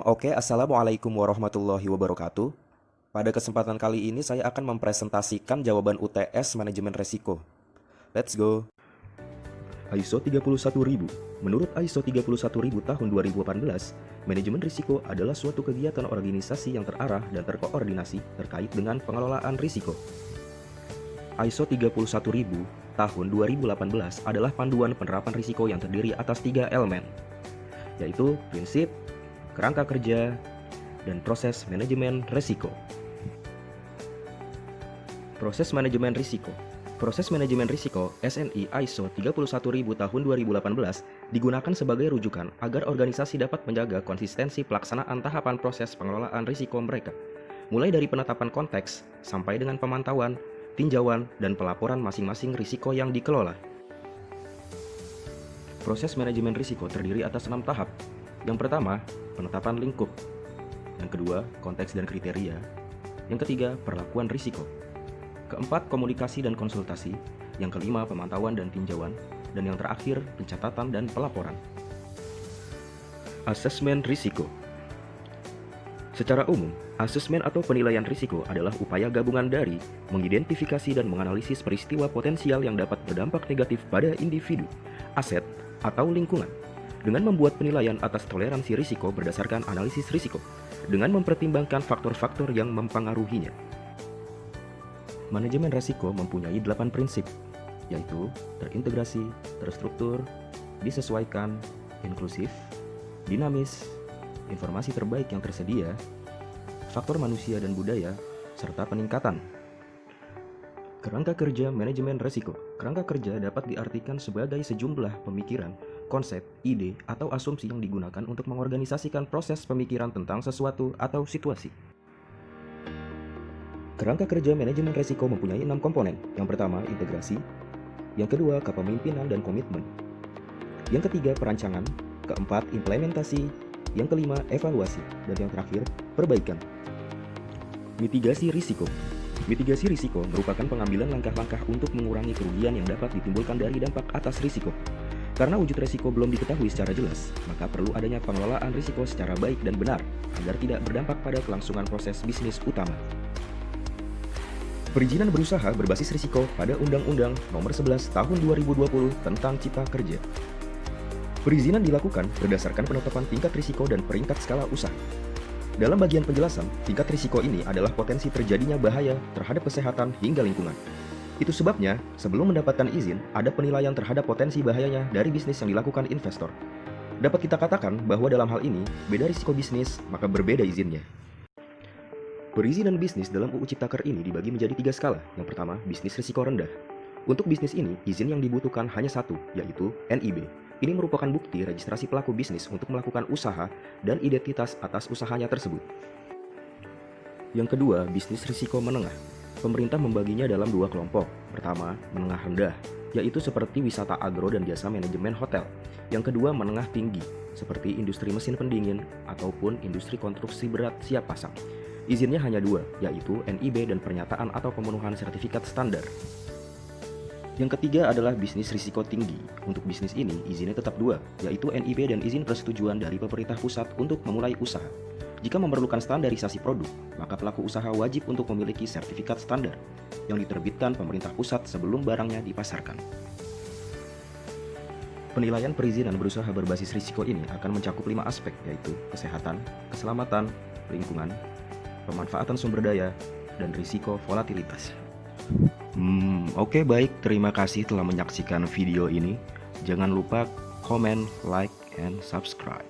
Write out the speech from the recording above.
Assalamualaikum warahmatullahi wabarakatuh. Pada kesempatan kali ini saya akan mempresentasikan jawaban UTS manajemen resiko. Let's go. ISO 31000. Menurut ISO 31000 tahun 2018, manajemen risiko adalah suatu kegiatan organisasi yang terarah dan terkoordinasi terkait dengan pengelolaan risiko. ISO 31000 tahun 2018 adalah panduan penerapan risiko yang terdiri atas 3 elemen, yaitu prinsip, kerangka kerja, dan proses manajemen risiko. Proses manajemen risiko. Proses manajemen risiko SNI ISO 31000 tahun 2018 digunakan sebagai rujukan agar organisasi dapat menjaga konsistensi pelaksanaan tahapan proses pengelolaan risiko mereka, mulai dari penetapan konteks sampai dengan pemantauan, tinjauan, dan pelaporan masing-masing risiko yang dikelola. Proses manajemen risiko terdiri atas 6 tahap. Yang pertama, penetapan lingkup. Yang kedua, konteks dan kriteria. Yang ketiga, perlakuan risiko. Keempat, komunikasi dan konsultasi. Yang kelima, pemantauan dan tinjauan. Dan yang terakhir, pencatatan dan pelaporan. Asesmen risiko. Secara umum, asesmen atau penilaian risiko adalah upaya gabungan dari mengidentifikasi dan menganalisis peristiwa potensial yang dapat berdampak negatif pada individu, aset, atau lingkungan, dengan membuat penilaian atas toleransi risiko berdasarkan analisis risiko, dengan mempertimbangkan faktor-faktor yang mempengaruhinya. Manajemen risiko mempunyai 8 prinsip, yaitu terintegrasi, terstruktur, disesuaikan, inklusif, dinamis, informasi terbaik yang tersedia, faktor manusia dan budaya, serta peningkatan. Kerangka kerja manajemen risiko. Kerangka kerja dapat diartikan sebagai sejumlah pemikiran, konsep, ide, atau asumsi yang digunakan untuk mengorganisasikan proses pemikiran tentang sesuatu atau situasi. Kerangka kerja manajemen risiko mempunyai 6 komponen. Yang pertama, integrasi. Yang kedua, kepemimpinan dan komitmen. Yang ketiga, perancangan. Keempat, implementasi. Yang kelima, evaluasi. Dan yang terakhir, perbaikan. Mitigasi risiko. Mitigasi risiko merupakan pengambilan langkah-langkah untuk mengurangi kerugian yang dapat ditimbulkan dari dampak atas risiko. Karena wujud risiko belum diketahui secara jelas, maka perlu adanya pengelolaan risiko secara baik dan benar agar tidak berdampak pada kelangsungan proses bisnis utama. Perizinan berusaha berbasis risiko pada Undang-Undang Nomor 11 Tahun 2020 tentang Cipta Kerja. Perizinan dilakukan berdasarkan penetapan tingkat risiko dan peringkat skala usaha. Dalam bagian penjelasan, tingkat risiko ini adalah potensi terjadinya bahaya terhadap kesehatan hingga lingkungan. Itu sebabnya, sebelum mendapatkan izin, ada penilaian terhadap potensi bahayanya dari bisnis yang dilakukan investor. Dapat kita katakan bahwa dalam hal ini, beda risiko bisnis, maka berbeda izinnya. Perizinan bisnis dalam UU Ciptaker ini dibagi menjadi 3 skala. Yang pertama, bisnis risiko rendah. Untuk bisnis ini, izin yang dibutuhkan hanya satu, yaitu NIB. Ini merupakan bukti registrasi pelaku bisnis untuk melakukan usaha dan identitas atas usahanya tersebut. Yang kedua, bisnis risiko menengah. Pemerintah membaginya dalam 2 kelompok. Pertama, menengah rendah, yaitu seperti wisata agro dan jasa manajemen hotel. Yang kedua, menengah tinggi, seperti industri mesin pendingin ataupun industri konstruksi berat siap pasang. Izinnya hanya 2, yaitu NIB dan pernyataan atau pemenuhan sertifikat standar. Yang ketiga adalah bisnis risiko tinggi. Untuk bisnis ini, izinnya tetap 2, yaitu NIB dan izin persetujuan dari pemerintah pusat untuk memulai usaha. Jika memerlukan standarisasi produk, maka pelaku usaha wajib untuk memiliki sertifikat standar yang diterbitkan pemerintah pusat sebelum barangnya dipasarkan. Penilaian perizinan berusaha berbasis risiko ini akan mencakup 5 aspek, yaitu kesehatan, keselamatan, lingkungan, pemanfaatan sumber daya, dan risiko volatilitas. Oke, baik, terima kasih telah menyaksikan video ini. Jangan lupa komen, like, and subscribe.